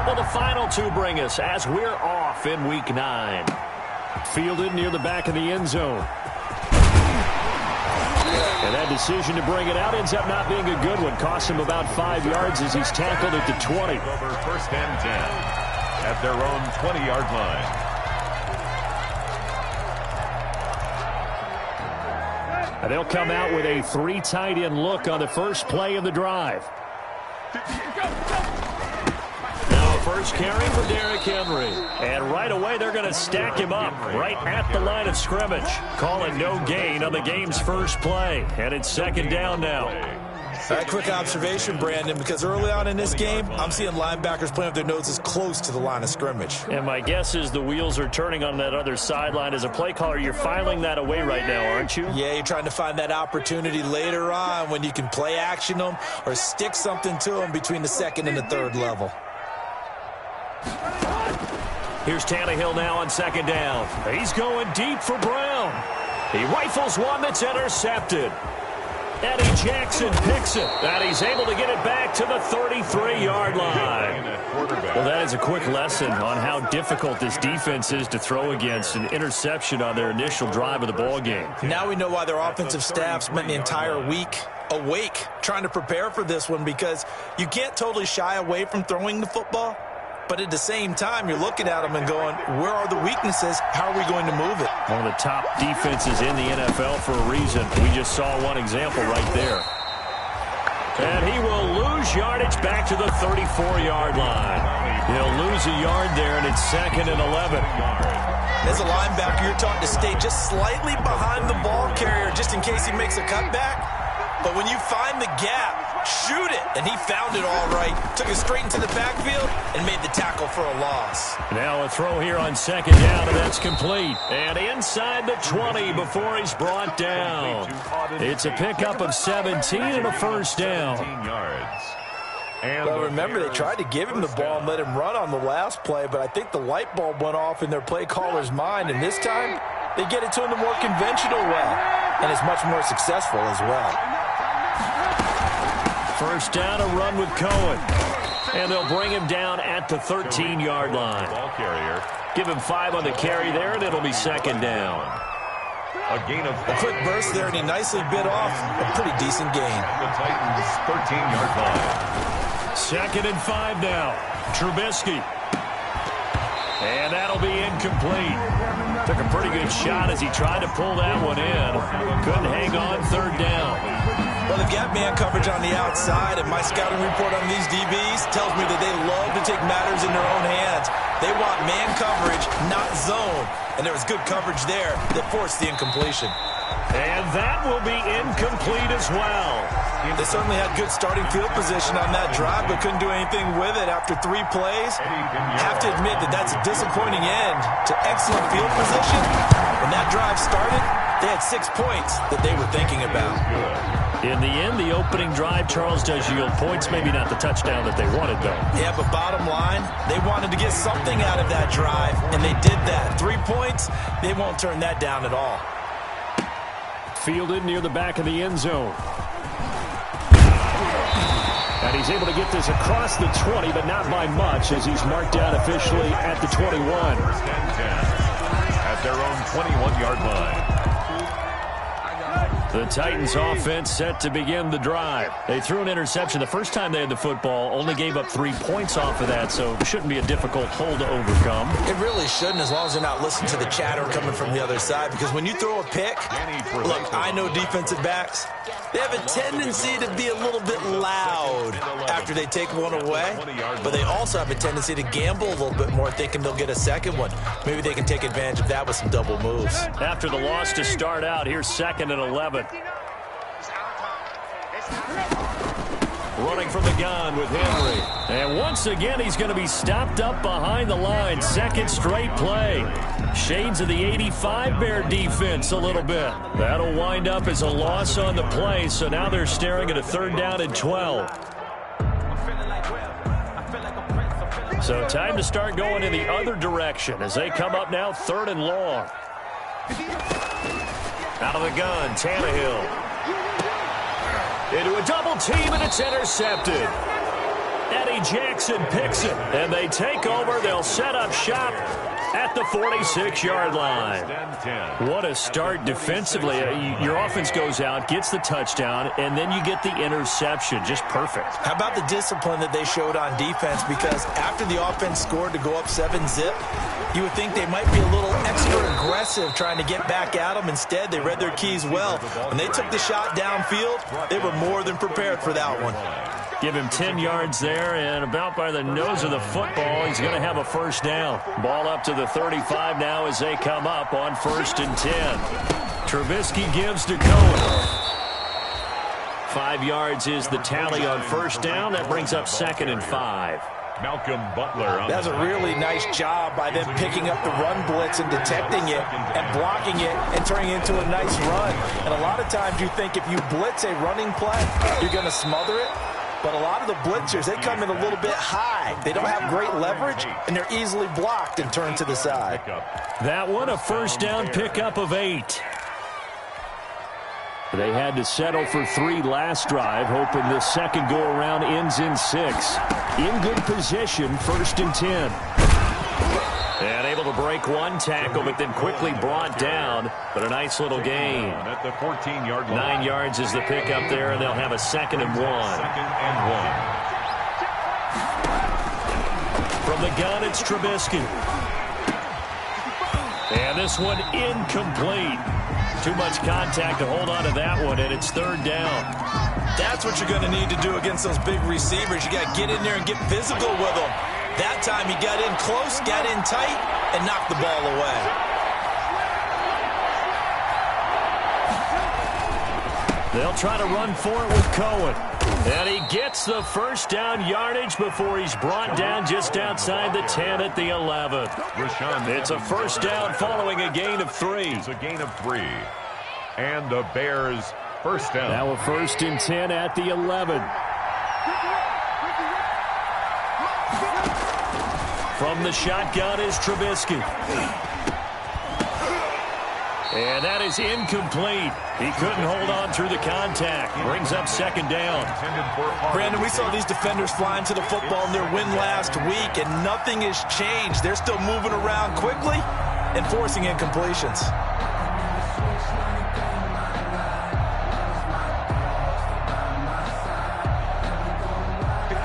will the final two bring us as we're off in Week 9? Fielded near the back of the end zone. And that decision to bring it out ends up not being a good one. Costs him about 5 yards as he's tackled at the 20. Over first and 10 at their own 20-yard line. And they'll come out with a 3 tight end look on the first play of the drive. Now first carry for Derrick Henry. And right away they're going to stack him up right at the line of scrimmage. Call it no gain on the game's first play. And it's second down now. Quick observation, Brandon, because early on in this game, I'm seeing linebackers playing with their noses close to the line of scrimmage. And my guess is the wheels are turning on that other sideline. As a play caller, you're filing that away right now, aren't you? Yeah, you're trying to find that opportunity later on when you can play action them or stick something to them between the second and the third level. Here's Tannehill now on second down. He's going deep for Brown. He rifles one that's intercepted. Eddie Jackson picks it, and he's able to get it back to the 33-yard line. Well, that is a quick lesson on how difficult this defense is to throw against. An interception on their initial drive of the ball game. Now we know why their offensive staff spent the entire week awake trying to prepare for this one, because you can't totally shy away from throwing the football. But at the same time, you're looking at them and going, where are the weaknesses? How are we going to move it? One of the top defenses in the NFL for a reason. We just saw one example right there. And he will lose yardage back to the 34-yard line. He'll lose a yard there, and it's second and 11. As a linebacker, you're taught to stay just slightly behind the ball carrier just in case he makes a cutback. But when you find the gap, shoot it. And he found it all right. Took it straight into the backfield and made the tackle for a loss. Now a throw here on second down, and that's complete. And inside the 20 before he's brought down. It's a pickup of 17 and a first down. Well, remember, they tried to give him the ball and let him run on the last play, but I think the light bulb went off in their play caller's mind, and this time they get it to him the more conventional way, and it's much more successful as well. First down, a run with Cohen. And they'll bring him down at the 13-yard line. Ball carrier. Give him 5 on the carry there, and it'll be second down. A gain of 5. A quick burst there, and he nicely bit off a pretty decent gain. The Titans' 13-yard line. Second and 5 now. Trubisky. And that'll be incomplete. Took a pretty good shot as he tried to pull that one in. Couldn't hang on third down. Well, they've got man coverage on the outside, and my scouting report on these DBs tells me that they love to take matters in their own hands. They want man coverage, not zone. And there was good coverage there that forced the incompletion. And that will be incomplete as well. They certainly had good starting field position on that drive, but couldn't do anything with it after 3 plays. Have to admit that that's a disappointing end to excellent field position. When that drive started, they had 6 points that they were thinking about. In the end, the opening drive, Charles, does yield points. Maybe not the touchdown that they wanted, though. Yeah, but bottom line, they wanted to get something out of that drive, and they did that. 3 points, they won't turn that down at all. Fielded near the back of the end zone. And he's able to get this across the 20, but not by much, as he's marked down officially at the 21. First and 10 at their own 21-yard line. The Titans offense set to begin the drive. They threw an interception the first time they had the football, only gave up 3 points off of that, so it shouldn't be a difficult hole to overcome. It really shouldn't, as long as they're not listening to the chatter coming from the other side, because when you throw a pick, look, I know defensive backs, they have a tendency to be a little bit loud after they take one away, but they also have a tendency to gamble a little bit more, thinking they'll get a second one. Maybe they can take advantage of that with some double moves. After the loss to start out, here's second and 11. Running from the gun with Henry. And once again, he's going to be stopped up behind the line. Second straight play. Shades of the 85 Bear defense a little bit. That'll wind up as a loss on the play, so now they're staring at a third down and 12. So time to start going in the other direction as they come up now third and long. Out of the gun, Tannehill. Into a double team, and it's intercepted. Eddie Jackson picks it, and they take over. They'll set up shop at the 46-yard line. What a start defensively. Your offense goes out, gets the touchdown, and then you get the interception. Just perfect. How about the discipline that they showed on defense? Because after the offense scored to go up 7-zip, you would think they might be a little extra aggressive trying to get back at them. Instead, they read their keys well. When they took the shot downfield, they were more than prepared for that one. Give him 10 yards there, and about by the nose of the football, he's going to have a first down. Ball up to the 35 now as they come up on 1st and 10. Trubisky gives to Cohen. 5 yards is the tally on first down. That brings up 2nd and 5. Malcolm Butler. That's a really nice job by them picking up the run blitz and detecting it and blocking it and turning it into a nice run. And a lot of times you think if you blitz a running play, you're going to smother it. But a lot of the blitzers, they come in a little bit high. They don't have great leverage, and they're easily blocked and turned to the side. That one, a first down pickup of 8. They had to settle for 3 last drive, hoping the second go-around ends in 6. In good position, 1st and 10. And able to break one tackle, but then quickly brought down. But a nice little gain. At the 14-yard line. 9 yards is the pickup there, and they'll have a 2nd and 1. 2nd and 1. From the gun, it's Trubisky. And this one incomplete. Too much contact to hold on to that one, and it's 3rd down. That's what you're going to need to do against those big receivers. You got to get in there and get physical with them. That time he got in close, got in tight, and knocked the ball away. They'll try to run for it with Cohen. And he gets the first down yardage before he's brought down just outside the 10 at the 11. It's a first down following a gain of 3. It's a gain of 3. And the Bears first down. Now a 1st and 10 at the 11. From the shotgun is Trubisky. And that is incomplete. He couldn't hold on through the contact. Brings up 2nd down. Brandon, we saw these defenders flying to the football in their win last week, and nothing has changed. They're still moving around quickly and forcing incompletions.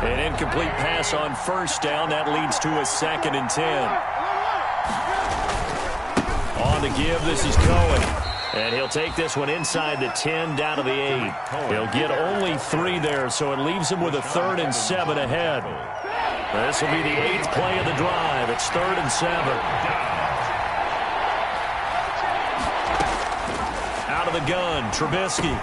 An incomplete pass on first down. That leads to a 2nd and 10. On to give, this is Cohen. And he'll take this one inside the 10 down to the 8. He'll get only 3 there, so it leaves him with a 3rd and 7 ahead. This will be the 8th play of the drive. It's 3rd and 7. Out of the gun, Trubisky.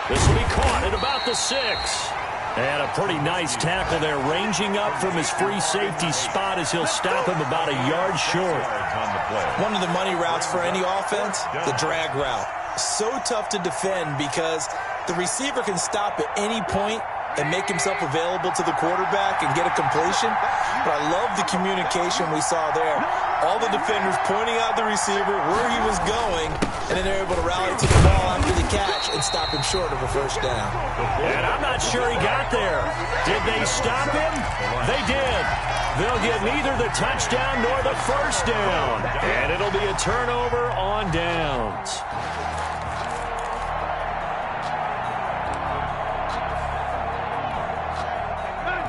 This will be caught at about the 6. And a pretty nice tackle there, ranging up from his free safety spot as he'll stop him about a yard short. One of the money routes for any offense, the drag route. So tough to defend because the receiver can stop at any point and make himself available to the quarterback and get a completion. But I love the communication we saw there. All the defenders pointing out the receiver, where he was going, and then they're able to rally to the ball after the catch and stop him short of a first down. And I'm not sure he got there. Did they stop him? They did. They'll get neither the touchdown nor the first down. And it'll be a turnover on downs.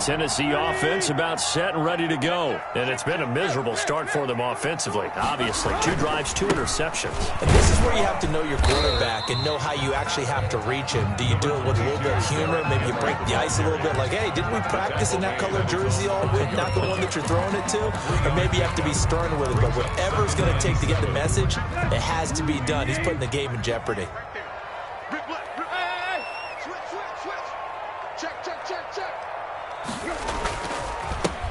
Tennessee offense about set and ready to go. And it's been a miserable start for them offensively, obviously. 2 drives, 2 interceptions. And this is where you have to know your quarterback and know how you actually have to reach him. Do you do it with a little bit of humor? Maybe you break the ice a little bit like, hey, didn't we practice in that color jersey all week? Not the one that you're throwing it to? Or maybe you have to be stern with it. But whatever it's going to take to get the message, it has to be done. He's putting the game in jeopardy.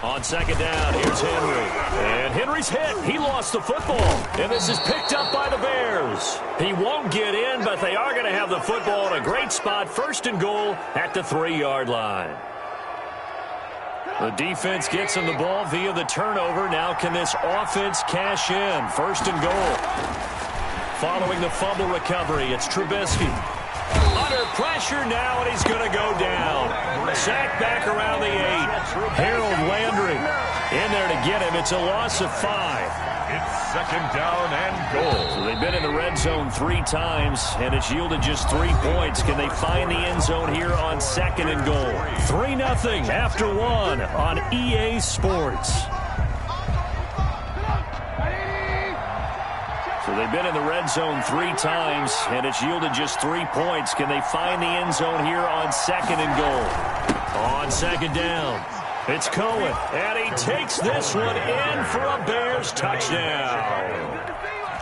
On second down, here's Henry. And Henry's hit. He lost the football. And this is picked up by the Bears. He won't get in, but they are going to have the football in a great spot. 1st and goal at the 3-yard line. The defense gets him the ball via the turnover. Now can this offense cash in? 1st and goal. Following the fumble recovery, it's Trubisky. under pressure now, and he's going to go down. Sacked back around the 8. Harold Landry in there to get him. It's a loss of 5. It's second down and goal. So they've been in the red zone 3 times, and it's yielded just 3 points. Can they find the end zone here on second and goal? 3-0 after 1 on EA Sports. So they've been in the red zone 3 times, and it's yielded just 3 points. Can they find the end zone here on second and goal? On second down, it's Cohen, and he takes this one in for a Bears touchdown.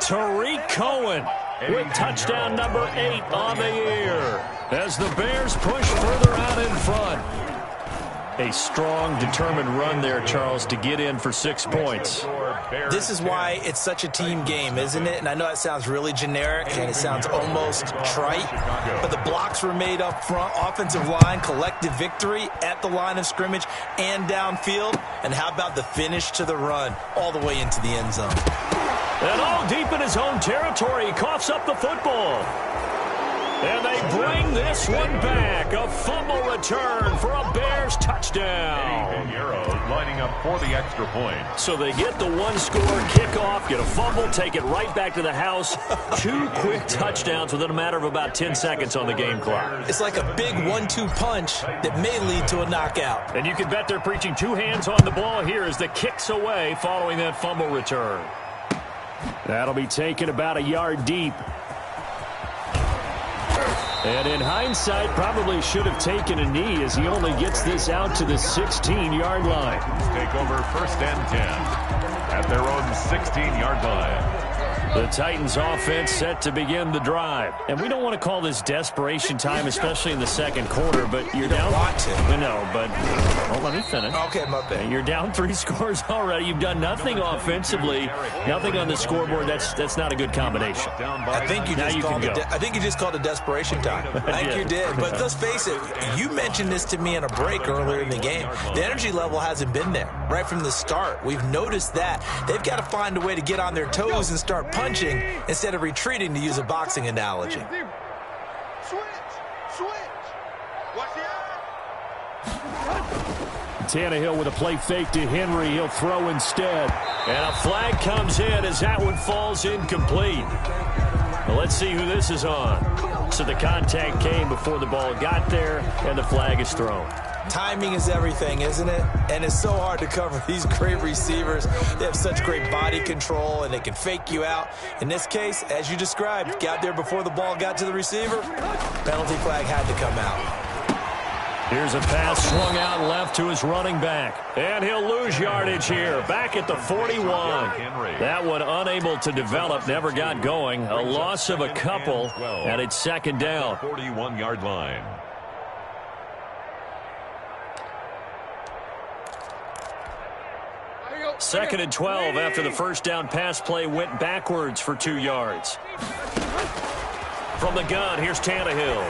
Tariq Cohen with touchdown number 8 on the year as the Bears push further out in front. A strong, determined run there, Charles, to get in for 6 points. This is why it's such a team game, isn't it? And I know it sounds really generic and it sounds almost trite, but the blocks were made up front, offensive line, collective victory at the line of scrimmage and downfield. And how about the finish to the run all the way into the end zone? And all deep in his own territory, he coughs up the football. And they bring this one back. A fumble return for a Bears touchdown. Lining up for the extra point. So they get the 1-score kickoff, get a fumble, take it right back to the house. 2 quick touchdowns within a matter of about 10 seconds on the game clock. It's like a big 1-2 punch that may lead to a knockout. And you can bet they're preaching 2 hands on the ball here as the kick's away following that fumble return. That'll be taken about a yard deep. And in hindsight, probably should have taken a knee as he only gets this out to the 16-yard line. Take over first and 10 at their own 16-yard line. The Titans offense set to begin the drive. And we don't want to call this desperation time, especially in the second quarter, but you're down. Want to. No, but let me finish. Okay, my bad. And you're down 3 scores already. You've done nothing offensively, nothing on the scoreboard. That's not a good combination. I think you just called it desperation time. I think you did. But let's face it, you mentioned this to me in a break earlier in the game. The energy level hasn't been there right from the start. We've noticed that. They've got to find a way to get on their toes and start punching instead of retreating, to use a boxing analogy. Tannehill with a play fake to Henry. He'll throw instead. And a flag comes in as that one falls incomplete. Well, let's see who this is on. So the contact came before the ball got there, and the flag is thrown. Timing is everything, isn't it? And it's so hard to cover these great receivers. They have such great body control, and they can fake you out. In this case, as you described, got there before the ball got to the receiver. Penalty flag had to come out. Here's a pass swung out left to his running back. And he'll lose yardage here. Back at the 41. That one unable to develop, never got going. A loss of a couple, and it's second down. 41-yard line. Second and 12 after the first down pass play went backwards for 2 yards. From the gun, here's Tannehill.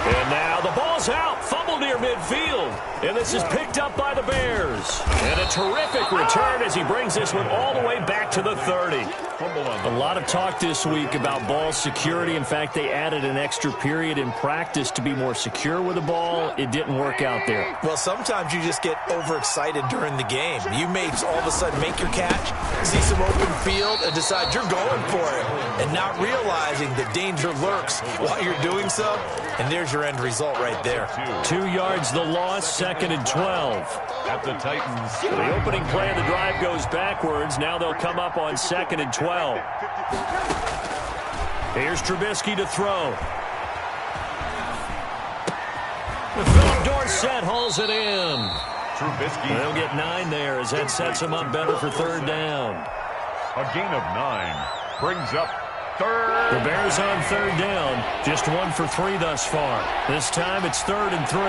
And now the ball's out. Fumble near midfield. And this is picked up by the Bears. And a terrific return as he brings this one all the way back to the 30. A lot of talk this week about ball security. In fact, they added an extra period in practice to be more secure with the ball. It didn't work out there. Well, sometimes you just get overexcited during the game. You may all of a sudden make your catch, see some open field, and decide you're going for it, and not realizing that danger lurks while you're doing so. And there's your end result right there. 2 yards the loss, second and 12. At the Titans. The opening play of the drive goes backwards. Now they'll come up on second and 12. Here's Trubisky to throw. Philip Dorsett hauls it in. Trubisky. They'll get 9 there as that sets them up better for third down. A gain of 9 brings up third. The Bears on third down. Just 1 for 3 thus far. This time it's 3rd and 3.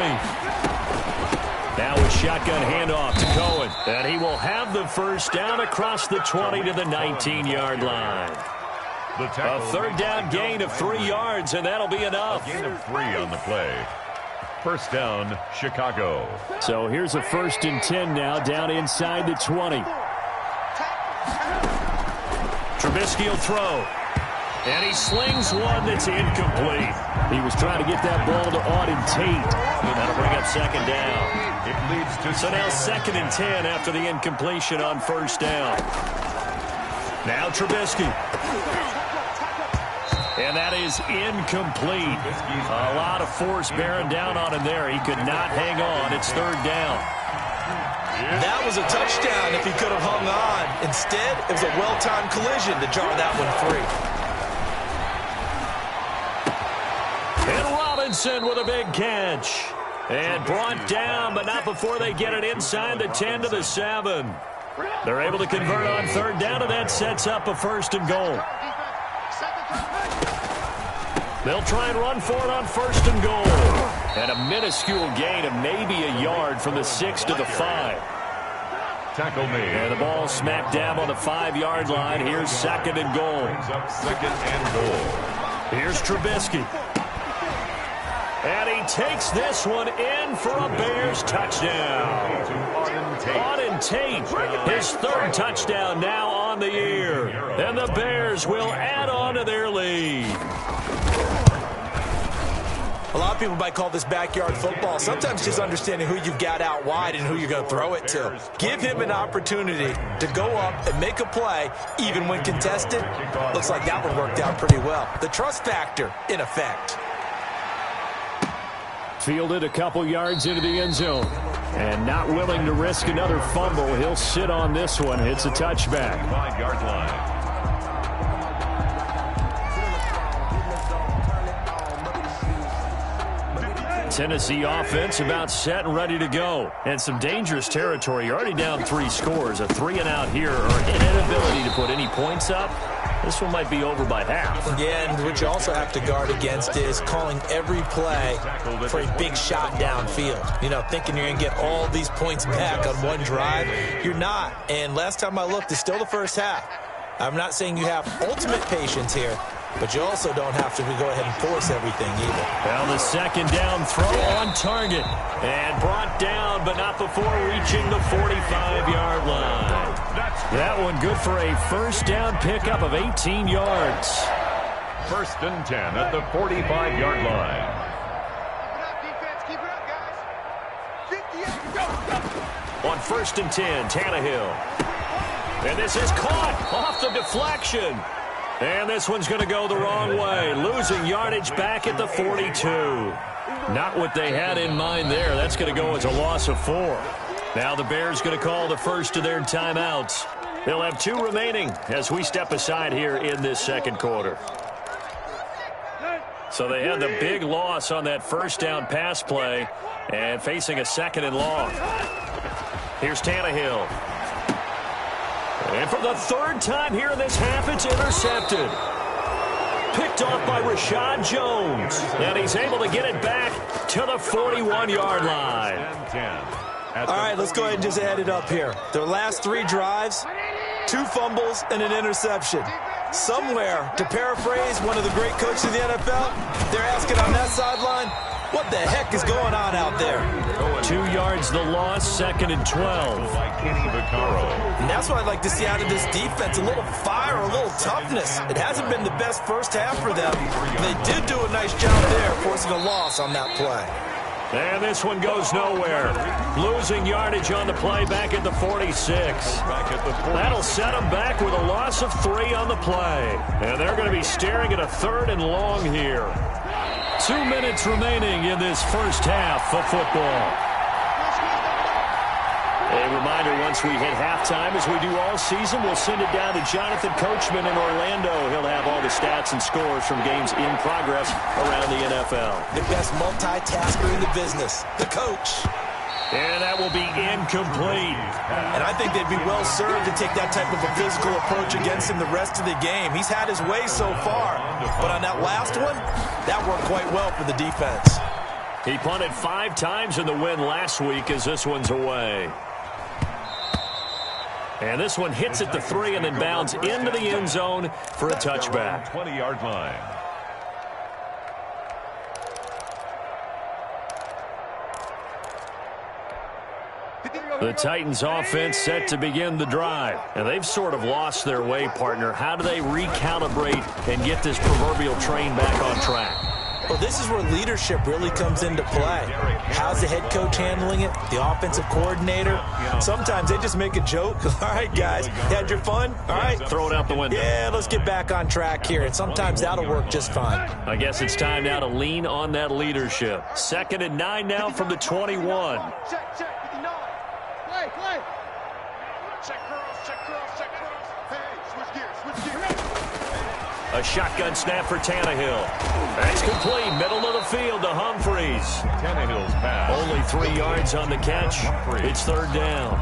Now a shotgun handoff to Cohen. And he will have the first down across the 20 to the 19-yard line. A third down gain of 3 yards, and that'll be enough. A gain of 3 on the play. First down, Chicago. So here's a 1st and 10 now, down inside the 20. Trubisky will throw. And he slings one that's incomplete. He was trying to get that ball to Auden Tate. That'll bring up second down. It leads to So now 2nd and 10 after the incompletion on first down. Now Trubisky. And that is incomplete. A lot of force bearing down on him there. He could not hang on. It's 3rd down. That was a touchdown if he could have hung on. Instead, it was a well-timed collision to jar that one free. And Robinson with a big catch. And brought down, but not before they get it inside the 10 to the 7. They're able to convert on 3rd down, and that sets up a 1st and goal. They'll try and run for it on 1st and goal. And a minuscule gain of maybe a yard from the 6 to the 5. Tackle made. And the ball smacked down on the 5-yard line. Here's 2nd and goal. Brings up 2nd and goal. Here's Trubisky. And he takes this one in for a Bears touchdown. Auden Tate, his 3rd touchdown now on the year. And the Bears will add on to their lead. A lot of people might call this backyard football. Sometimes just understanding who you've got out wide and who you're going to throw it to. Give him an opportunity to go up and make a play, even when contested. Looks like that one worked out pretty well. The trust factor, in effect. Fielded a couple yards into the end zone. And not willing to risk another fumble. He'll sit on this one. It's a touchback. 5-yard line. Tennessee offense about set and ready to go. And some dangerous territory. You're already down 3 scores. A 3-and-out here or an inability to put any points up. This one might be over by half. Yeah, and what you also have to guard against is calling every play for a big shot downfield. You know, thinking you're going to get all these points back on one drive. You're not. And last time I looked, it's still the first half. I'm not saying you have ultimate patience here, but you also don't have to go ahead and force everything either. Well, the 2nd down throw on target. And brought down, but not before reaching the 45-yard line. That one good for a 1st down pickup of 18 yards. 1st and 10 at the 45-yard line. On 1st and 10, Tannehill. And this is caught off the deflection. And this one's going to go the wrong way. Losing yardage back at the 42. Not what they had in mind there. That's going to go as a loss of 4. Now the Bears going to call the first of their timeouts. They'll have 2 remaining as we step aside here in this 2nd quarter. So they had the big loss on that 1st down pass play and facing a 2nd and long. Here's Tannehill. And for the 3rd time here in this half, it's intercepted. Picked off by Rashad Jones. And he's able to get it back to the 41-yard line. All right, let's go ahead and just add it up here. Their last 3 drives, 2 fumbles and an interception. Somewhere, to paraphrase one of the great coaches in the NFL, they're asking on that sideline, what the heck is going on out there? 2 yards the loss, 2nd and 12. And that's what I'd like to see out of this defense, a little fire, a little toughness. It hasn't been the best first half for them. They did do a nice job there, forcing a loss on that play. And this one goes nowhere. Losing yardage on the play back at the 46. That'll set them back with a loss of 3 on the play. And they're going to be staring at a 3rd and long here. 2 minutes remaining in this first half of football. A reminder, once we hit halftime, as we do all season, we'll send it down to Jonathan Coachman in Orlando. He'll have all the stats and scores from games in progress around the NFL. The best multitasker in the business, the coach. And that will be incomplete. And I think they'd be well served to take that type of a physical approach against him the rest of the game. He's had his way so far, but on that last one, that worked quite well for the defense. He punted 5 times in the win last week as this one's away. And this one hits at the 3 and then bounds into the end zone for a touchback. 20-yard line. The Titans offense set to begin the drive. And they've sort of lost their way, partner. How do they recalibrate and get this proverbial train back on track? Well, this is where leadership really comes into play. How's the head coach handling it? The offensive coordinator? Sometimes they just make a joke. All right, guys, you had your fun? All right. Throw it out the window. Yeah, let's get back on track here. And sometimes that'll work just fine. I guess it's time now to lean on that leadership. 2nd and 9 now from the 21. Check. Play. Check curls. Hey, switch gears. A shotgun snap for Tannehill. That's complete. Middle of the field to Humphreys. Tannehill's pass. Only 3 yards on the catch. It's 3rd down.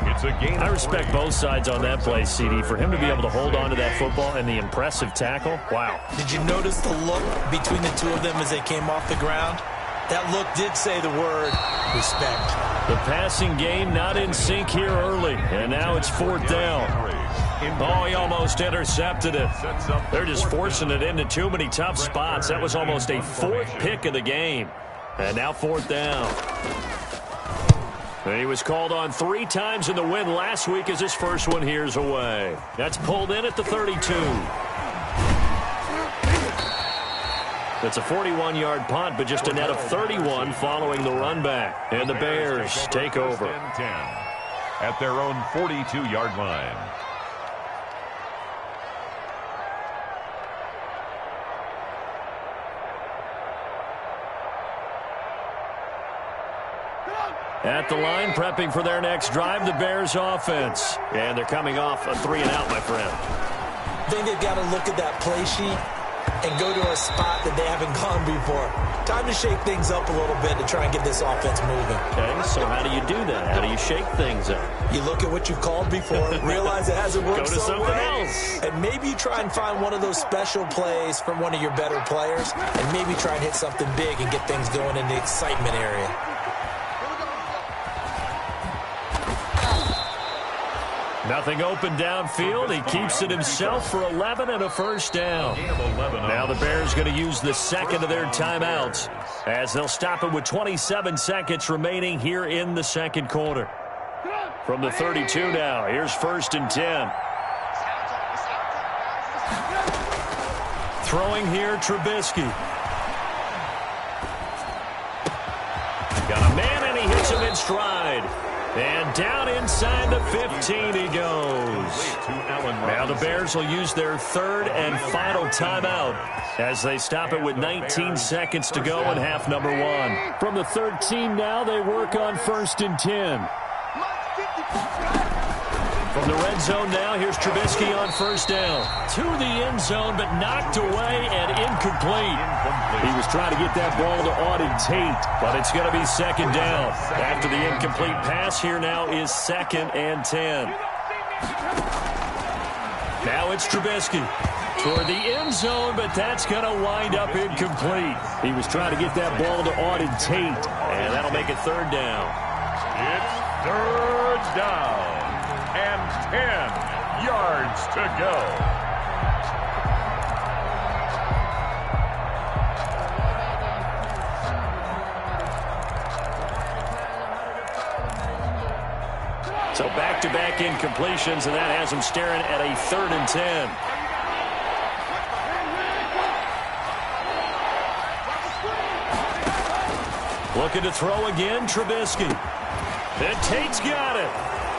It's a gain. I respect both sides on that play, CD. For him to be able to hold on to that football and the impressive tackle, wow. Did you notice the look between the two of them as they came off the ground? That look did say the word respect. The passing game not in sync here early, and now it's 4th down. Oh, he almost intercepted it. They're just forcing it into too many tough spots. That was almost a 4th pick of the game. And now 4th down. He was called on 3 times in the win last week as his first one here's away. That's pulled in at the 32. It's a 41-yard punt, but just a net of 31 following the run back. And the Bears take over. At their own 42-yard line. At the line, prepping for their next drive, the Bears offense. And they're coming off a 3-and-out, my friend. I think they've got to look at that play sheet and go to a spot that they haven't gone before. Time to shake things up a little bit to try and get this offense moving. Okay, so how do you do that? How do you shake things up? You look at what you've called before, realize it hasn't worked Go to so something well, else. and maybe you try and find one of those special plays from one of your better players, and maybe try and hit something big and get things going in the excitement area. Nothing open downfield. He keeps it himself for 11 and a 1st down. Now the Bears going to use the 2nd of their timeouts as they'll stop it with 27 seconds remaining here in the 2nd quarter. From the 32 now, here's 1st and 10. Throwing here, Trubisky. Got a man, and he hits him in stride. And down inside the 15 he goes. Now the Bears will use their 3rd and final timeout as they stop it with 19 seconds to go in half number 1. From the 13 now, they work on 1st and 10. From the red zone now, here's Trubisky on 1st down. To the end zone, but knocked away and incomplete. He was trying to get that ball to Auden Tate, but it's going to be 2nd down. After the incomplete pass, here now is 2nd and 10. Now it's Trubisky toward the end zone, but that's going to wind up incomplete. He was trying to get that ball to Auden Tate, and that'll make it 3rd down. It's 3rd down. And 10 yards to go. So back-to-back incompletions, and that has him staring at a 3rd and 10. Looking to throw again, Trubisky. And Tate's got it.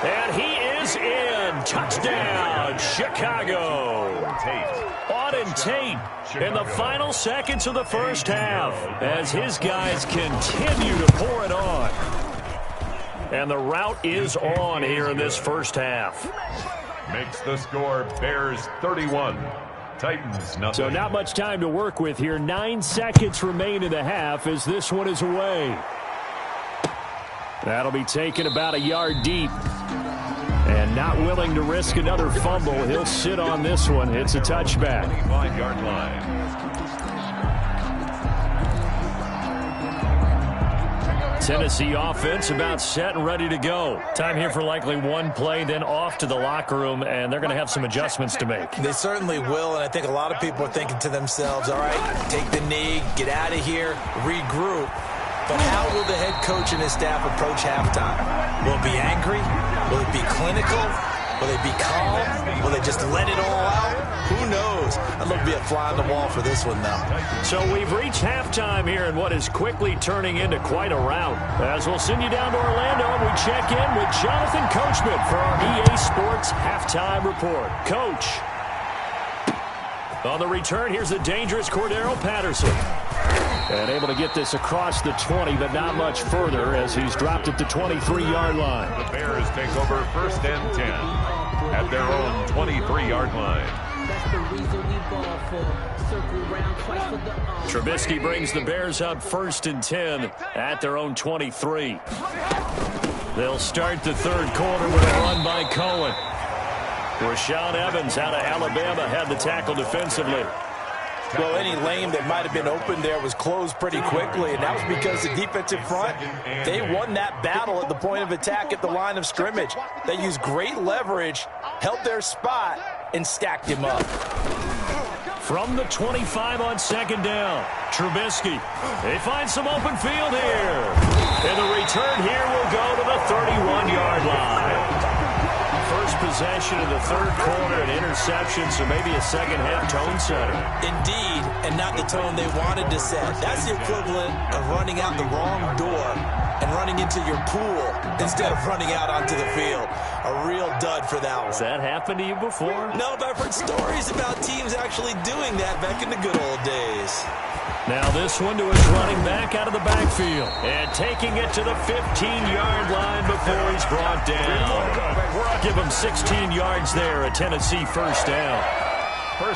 And he is in. Touchdown, Chicago. Auden Tate in the final seconds of the 1st half as his guys continue to pour it on. And the route is on here in this 1st half. Makes the score Bears 31. Titans nothing. So not much time to work with here. 9 seconds remain in the half as this one is away. That'll be taken about a yard deep. And not willing to risk another fumble, he'll sit on this one. It's a touchback. 25-yard line. Tennessee offense about set and ready to go. Time here for likely one play, then off to the locker room, and they're going to have some adjustments to make. They certainly will, and I think a lot of people are thinking to themselves, all right, take the knee, get out of here, regroup. But how will the head coach and his staff approach halftime? Will it be angry? Will it be clinical? Will they be calm? Will they just let it all out? Who knows? I'd love to be a fly on the wall for this one, though. So we've reached halftime here in what is quickly turning into quite a rout. As we'll send you down to Orlando, we check in with Jonathan Coachman for our EA Sports Halftime Report. Coach. On the return, here's the dangerous Cordero Patterson. And able to get this across the 20, but not much further as he's dropped at the 23-yard line. The Bears take over 1st and 10 at their own 23-yard line. That's the reason we ball for. Circle round twice for the Trubisky brings the Bears up 1st and 10 at their own 23. They'll start the third quarter with a run by Cohen. Rashaan Evans out of Alabama had the tackle defensively. Well, any lane that might have been open there was closed pretty quickly, and that was because the defensive front, they won that battle at the point of attack at the line of scrimmage. They used great leverage, held their spot, and stacked him up. From the 25 on 2nd down, Trubisky. They find some open field here. And the return here will go to the 31-yard line. First possession of the third quarter, an interception, so maybe a second-half tone setter. Indeed, and not the tone they wanted to set. That's the equivalent of running out the wrong door and running into your pool instead of running out onto the field. A real dud for that one. Has that happened to you before? No, but I've heard stories about teams actually doing that back in the good old days. Now this one to his running back out of the backfield. And taking it to the 15-yard line before he's brought down. Give him 16 yards there, a Tennessee first down.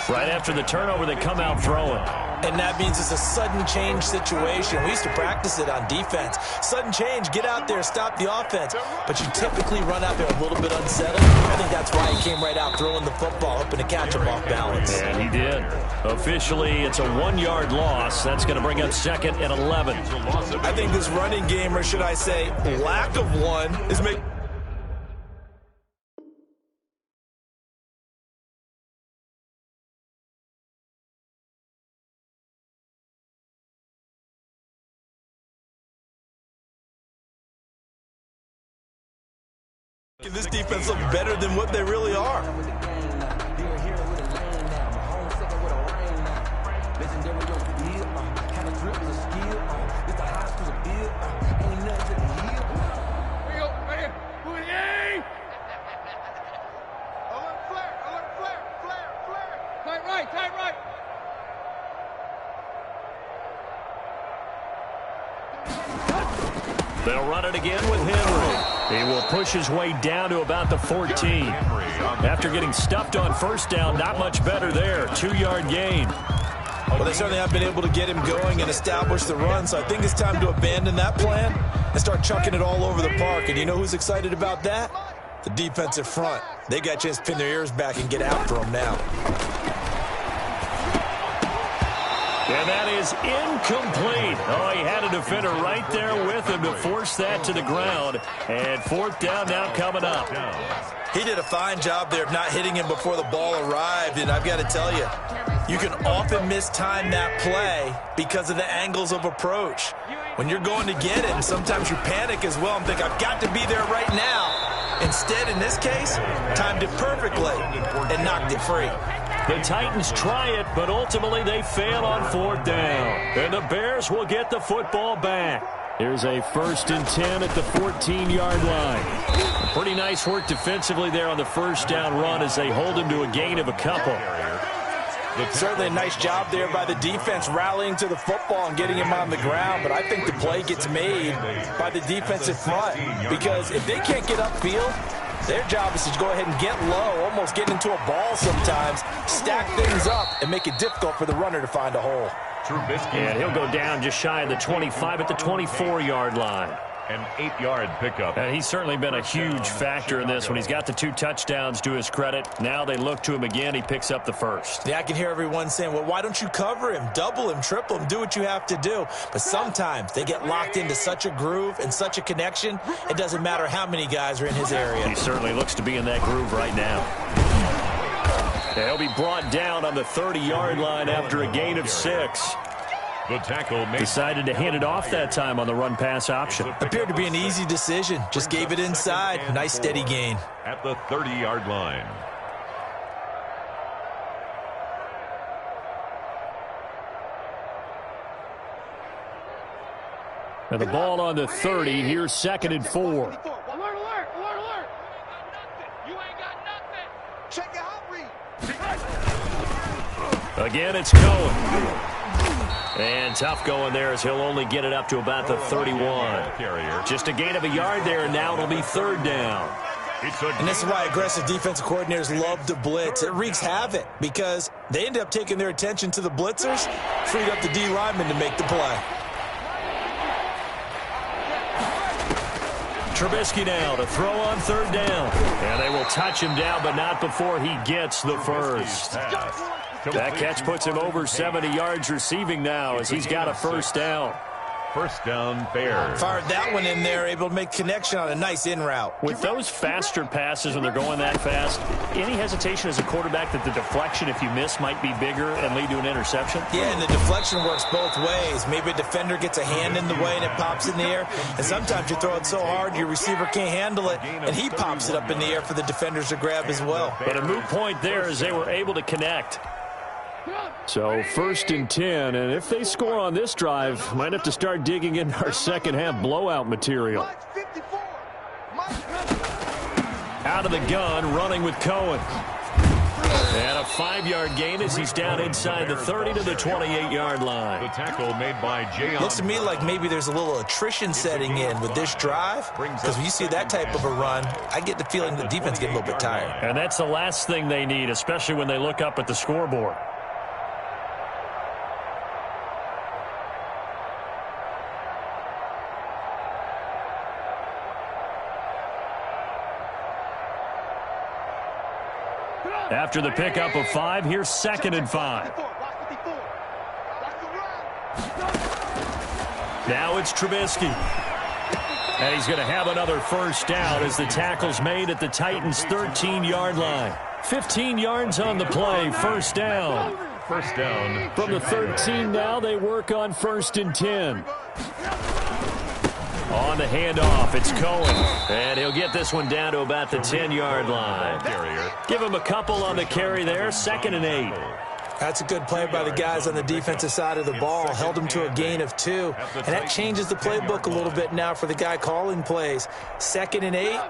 Right after the turnover, they come out throwing. And that means it's a sudden change situation. We used to practice it on defense. Sudden change, get out there, stop the offense. But you typically run out there a little bit unsettled. I think that's why he came right out throwing the football, hoping to catch him off balance. And he did. Officially, it's a 1-yard loss. That's going to bring up 2nd and 11. I think this running game, or should I say lack of one, is making... this defense look better than what they really are. Tight right. They'll run it again with Henry. He will push his way down to about the 14. After getting stuffed on first down, not much better there. 2-yard gain. Well, they certainly have been able to get him going and establish the run, so I think it's time to abandon that plan and start chucking it all over the park. And you know who's excited about that? The defensive front. They got a chance to pin their ears back and get after him now. And that is incomplete. Oh, he had a defender right there with him to force that to the ground. And 4th down now coming up. He did a fine job there of not hitting him before the ball arrived. And I've got to tell you, you can often mistime that play because of the angles of approach. When you're going to get it, and sometimes you panic as well and think, I've got to be there right now. Instead, in this case, timed it perfectly and knocked it free. The Titans try it, but ultimately they fail on 4th down. And the Bears will get the football back. Here's a 1st and 10 at the 14-yard line. Pretty nice work defensively there on the first down run as they hold him to a gain of a couple. Certainly a nice job there by the defense rallying to the football and getting him on the ground, but I think the play gets made by the defensive front because if they can't get upfield, their job is to go ahead and get low, almost get into a ball sometimes, stack things up, and make it difficult for the runner to find a hole. And he'll go down just shy of the 25 at the 24-yard line. An 8-yard pickup. And he's certainly been a huge factor in this when he's got the 2 touchdowns to his credit. Now they look to him again. He picks up the first. Yeah, I can hear everyone saying, well, why don't you cover him, double him, triple him, do what you have to do. But sometimes they get locked into such a groove and such a connection, it doesn't matter how many guys are in his area. He certainly looks to be in that groove right now. He'll be brought down on the 30-yard line after a gain of 6. The tackle decided to hand it off that time on the run-pass option. Appeared to be an easy decision. Just gave it inside. Nice steady gain. At the 30-yard line. And the ball on the 30. Here's 2nd and 4. Alert, alert, alert, alert. You ain't got nothing. Check your hot read. Again, it's Cohen. And tough going there as he'll only get it up to about the 31. Just a gain of a yard there, and now it'll be 3rd down. And this is why aggressive defensive coordinators love to blitz. It wreaks havoc because they end up taking their attention to the blitzers, freed up the D lineman to make the play. Trubisky now to throw on 3rd down. And they will touch him down, but not before he gets the first. That catch puts him over 70 yards receiving now as he's got a 1st down. 1st down, Bears. Fired that one in there, able to make connection on a nice in route. With those faster passes when they're going that fast, any hesitation as a quarterback that the deflection, if you miss, might be bigger and lead to an interception? Yeah, and the deflection works both ways. Maybe a defender gets a hand in the way and it pops in the air. And sometimes you throw it so hard your receiver can't handle it, and he pops it up in the air for the defenders to grab as well. But a moot point there as they were able to connect. So 1st and 10, and if they score on this drive, might have to start digging into our second half blowout material. Out of the gun, running with Cohen. And a 5-yard gain as he's down inside the 30 to the 28-yard line. The tackle made by Jayon. Looks to me like maybe there's a little attrition setting in with this drive, because when you see that type of a run, I get the feeling the defense get a little bit tired. And that's the last thing they need, especially when they look up at the scoreboard. After the pickup of 5, here's 2nd and 5. Now it's Trubisky. And he's going to have another 1st down as the tackle's made at the Titans' 13-yard line. 15 yards on the play, 1st down. 1st down. From the 13 now, they work on 1st and 10. On the handoff, it's Cohen. And he'll get this one down to about the 10-yard line. Give him a couple on the carry there, 2nd and 8. That's a good play by the guys on the defensive side of the ball. Held him to a gain of 2. And that changes the playbook a little bit now for the guy calling plays. 2nd and 8.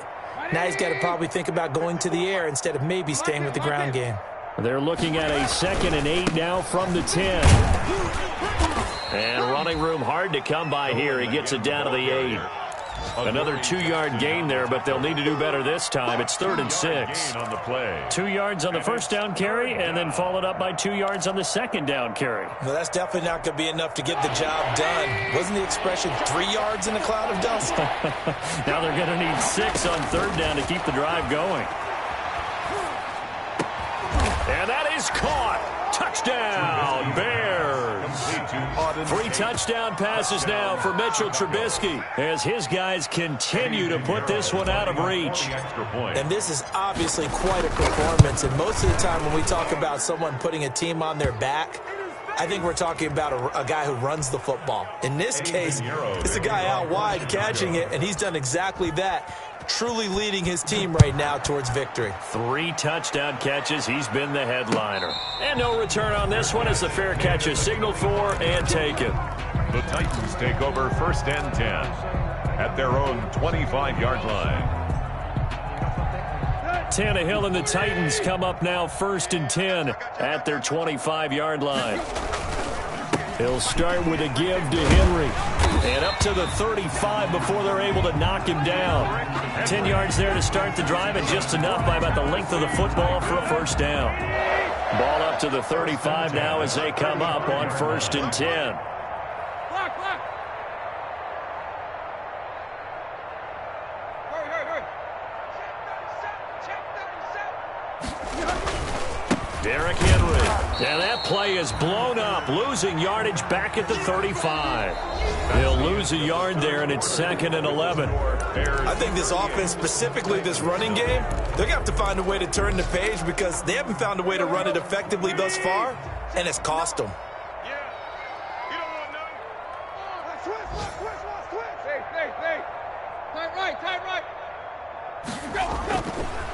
Now he's got to probably think about going to the air instead of maybe staying with the ground game. They're looking at a 2nd and 8 now from the 10. And running room hard to come by here. He gets it down to the 8. Another 2-yard gain there, but they'll need to do better this time. It's 3rd and 6. 2 yards on the 1st down carry, and then followed up by 2 yards on the 2nd down carry. Well, that's definitely not going to be enough to get the job done. Wasn't the expression 3 yards in a cloud of dust? Now they're going to need 6 on 3rd down to keep the drive going. And that is caught. Touchdown, Bears. 3 touchdown passes now for Mitchell Trubisky as his guys continue to put this one out of reach. And this is obviously quite a performance. And most of the time when we talk about someone putting a team on their back, I think we're talking about a guy who runs the football. In this case, it's a guy out wide catching it, and he's done exactly that. Truly leading his team right now towards victory. 3 touchdown catches. He's been the headliner. And no return on this one as the fair catch is signaled for and taken. The Titans take over 1st and 10 at their own 25-yard line. Tannehill and the Titans come up now 1st and 10 at their 25-yard line. He'll start with a give to Henry. And up to the 35 before they're able to knock him down. 10 yards there to start the drive, and just enough by about the length of the football for a 1st down. Ball up to the 35 now as they come up on 1st and 10. Derrick Henry. And that play is blown up, losing yardage back at the 35. They'll lose a yard there, and it's 2nd and 11. I think this offense, specifically this running game, they're going to have to find a way to turn the page because they haven't found a way to run it effectively thus far, and it's cost them. Yeah. You don't want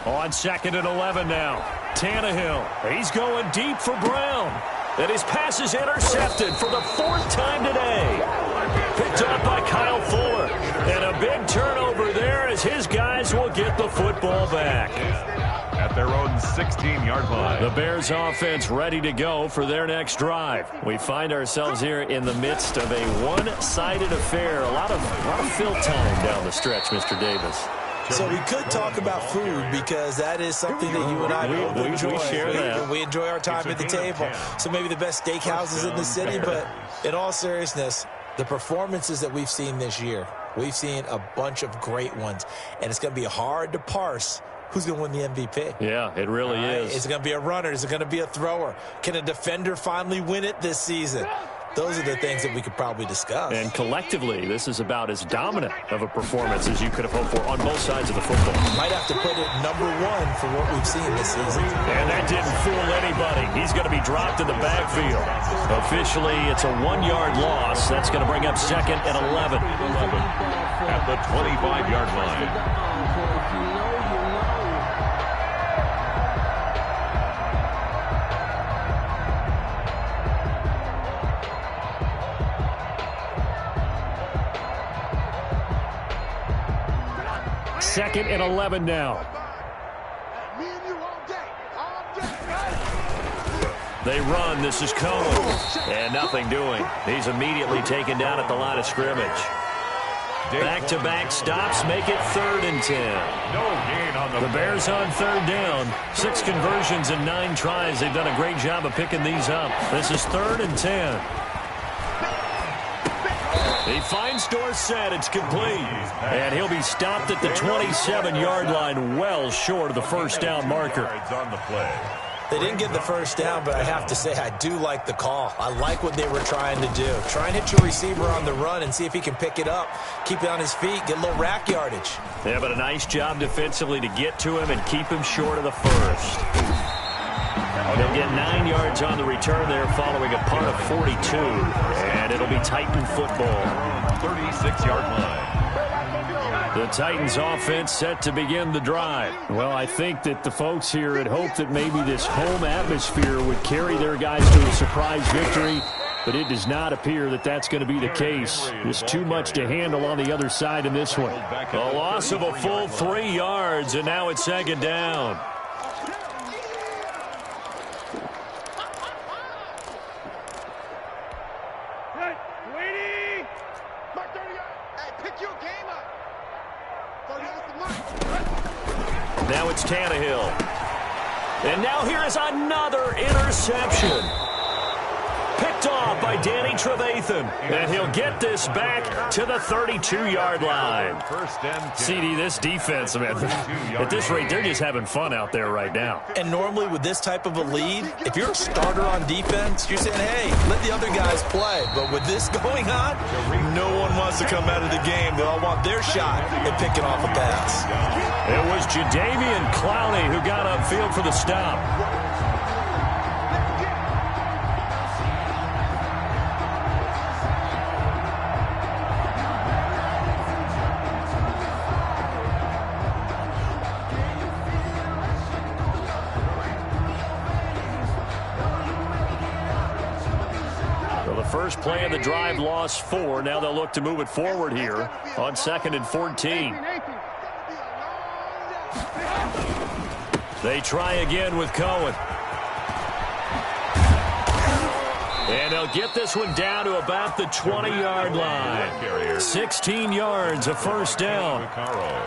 On 2nd and 11 now. Tannehill. He's going deep for Brown. And his pass is intercepted for the 4th time today. Picked up by Kyle Fuller. And a big turnover there as his guys will get the football back. At their own 16-yard line. The Bears offense ready to go for their next drive. We find ourselves here in the midst of a one-sided affair. A lot of fill time down the stretch, Mr. Davis. So we could talk about food because that is something that you and I both enjoy. We share that. We enjoy our time at the table. So maybe the best steakhouses in the city, but in all seriousness, the performances that we've seen this year, we've seen a bunch of great ones, and it's going to be hard to parse who's going to win the MVP. Yeah, it really is. Is it going to be a runner? Is it going to be a thrower? Can a defender finally win it this season? Those are the things that we could probably discuss. And collectively, this is about as dominant of a performance as you could have hoped for on both sides of the football. Might have to put it number 1 for what we've seen this season. And that didn't fool anybody. He's going to be dropped in the backfield. Officially, it's a 1-yard loss. That's going to bring up 2nd and 11. At the 25-yard line. Second and 11 now. They run. This is Cohen. And nothing doing. He's immediately taken down at the line of scrimmage. Back-to-back stops make it 3rd and 10. No gain on the Bears on 3rd down. 6 conversions and 9 tries. They've done a great job of picking these up. This is 3rd and 10. He finds Dorsett. It's complete. And he'll be stopped at the 27-yard line, well short of the first down marker. On the play. They didn't get the first down, but I have to say I do like the call. I like what they were trying to do. Try and hit your receiver on the run and see if he can pick it up, keep it on his feet, get a little rack yardage. Yeah, but a nice job defensively to get to him and keep him short of the first. They'll get 9 yards on the return there following a punt of 42. And it'll be Titan football. 36-yard line. The Titans offense set to begin the drive. Well, I think that the folks here had hoped that maybe this home atmosphere would carry their guys to a surprise victory, but it does not appear that that's going to be the case. There's too much to handle on the other side in this one. A loss of a full 3 yards, and now it's 2nd down. Now it's Tannehill. And now here is another interception. Picked off by Danny Trevathan. And he'll get this back to the 32-yard line. CD, this defense, man, at this rate, they're just having fun out there right now. And normally with this type of a lead, if you're a starter on defense, you're saying, hey, let the other guys play. But with this going on, no one wants to come out of the game. They all want their shot at picking off a pass. It was Jadeveon Clowney who got upfield for the stop. First play of the drive, lost 4. Now they'll look to move it forward here on 2nd and 14. They try again with Cohen. And they'll get this one down to about the 20-yard line. 16 yards, a first down.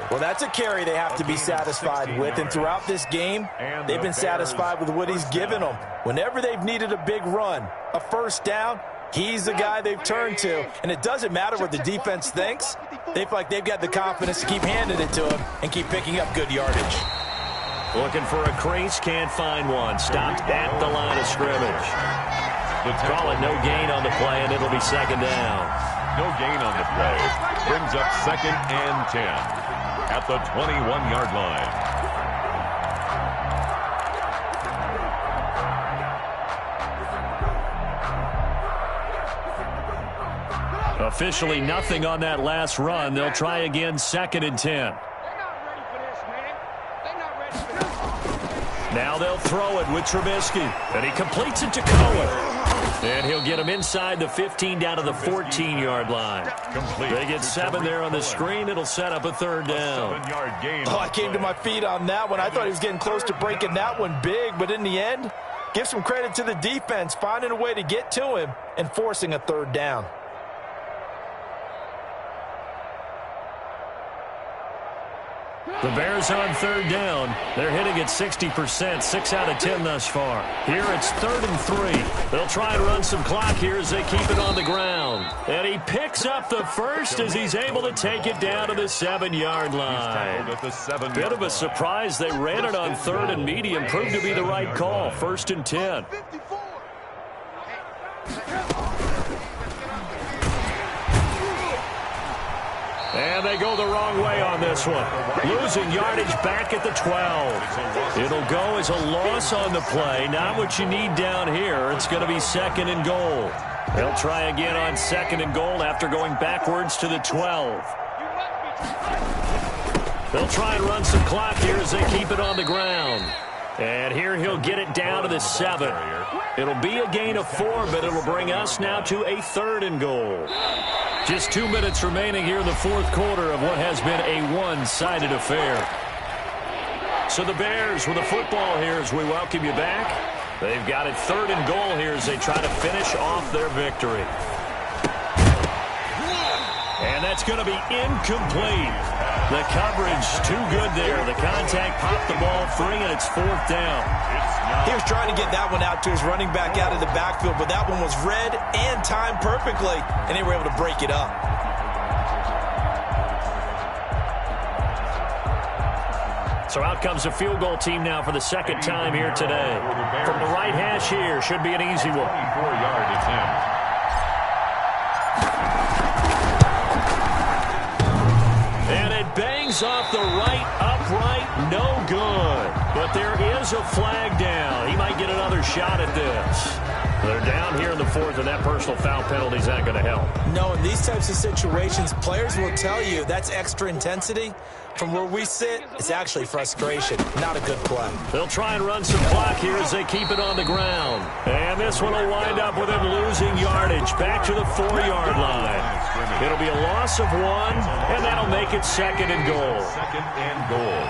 Well, that's a carry they have to be satisfied with. And throughout this game, they've been satisfied with what he's given them. Whenever they've needed a big run, a first down, he's the guy they've turned to. And it doesn't matter what the defense thinks. They feel like they've got the confidence to keep handing it to him and keep picking up good yardage. Looking for a crease, can't find one. Stopped at the line of scrimmage. Call it no gain on the play, and it'll be 2nd down. No gain on the play. Brings up 2nd and 10 at the 21-yard line. Officially nothing on that last run. They'll try again 2nd and 10. They're not ready for this, man. Now they'll throw it with Trubisky. And he completes it to Cohen. And he'll get him inside the 15 down to the 14-yard line. They get 7 there on the screen. It'll set up a third down. Oh, I came to my feet on that one. I thought he was getting close to breaking that one big, but in the end, give some credit to the defense, finding a way to get to him and forcing a third down. The Bears on third down. They're hitting at 60%, 6 out of 10 thus far. Here it's 3rd and 3. They'll try and run some clock here as they keep it on the ground. And he picks up the first as he's able to take it down to the 7-yard line. Bit of a surprise. They ran it on 3rd and medium. Proved to be the right call. 1st and 10. And they go the wrong way on this one. Losing yardage back at the 12. It'll go as a loss on the play. Not what you need down here. It's going to be 2nd and goal. They'll try again on 2nd and goal after going backwards to the 12. They'll try and run some clock here as they keep it on the ground. And here he'll get it down to the 7. It'll be a gain of 4, but it'll bring us now to a 3rd and goal. Just 2 minutes remaining here in the 4th quarter of what has been a one-sided affair. So the Bears with the football here as we welcome you back. They've got it 3rd and goal here as they try to finish off their victory. And that's going to be incomplete. The coverage too good there. The contact popped the ball free, and it's 4th down. He was trying to get that one out to his running back out of the backfield, but that one was read and timed perfectly, and they were able to break it up. So out comes the field goal team now for the 2nd time here today. From the right hash here, should be an easy one. 4-yard attempt. And it bangs off the right upright, no good. But there is a flag down. He might get another shot at this. They're down here in the 4th, and that personal foul penalty is not going to help. No, in these types of situations, players will tell you that's extra intensity. From where we sit, it's actually frustration, not a good play. They'll try and run some clock here as they keep it on the ground. And this one will wind up with him losing yardage back to the 4-yard line. It'll be a loss of 1, and that'll make it 2nd and goal. 2nd and goal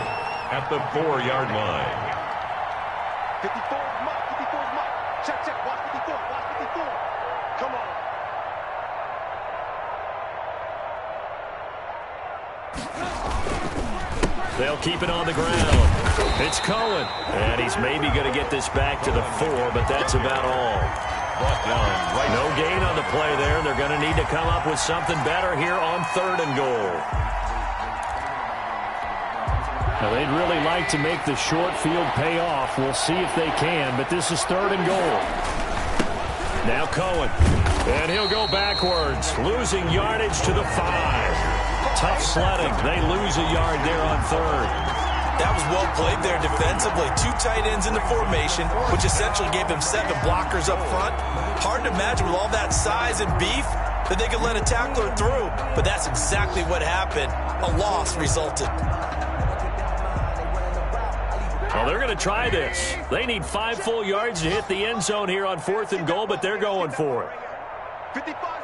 at the 4-yard line. 54 mark, 54 mark. Check, check, watch 54, watch 54. Come on. They'll keep it on the ground. It's Cohen. And he's maybe going to get this back to the 4, but that's about all. No gain on the play there. They're going to need to come up with something better here on 3rd and goal. Now, they'd really like to make the short field pay off. We'll see if they can, but this is 3rd and goal. Now Cohen. And he'll go backwards, losing yardage to the 5. Tough sledding. They lose a yard there on 3rd. That was well played there defensively. 2 tight ends in the formation, which essentially gave them 7 blockers up front. Hard to imagine with all that size and beef that they could let a tackler through. But that's exactly what happened. A loss resulted. Well, they're going to try this. They need 5 full yards to hit the end zone here on 4th and goal, but they're going for it. 55.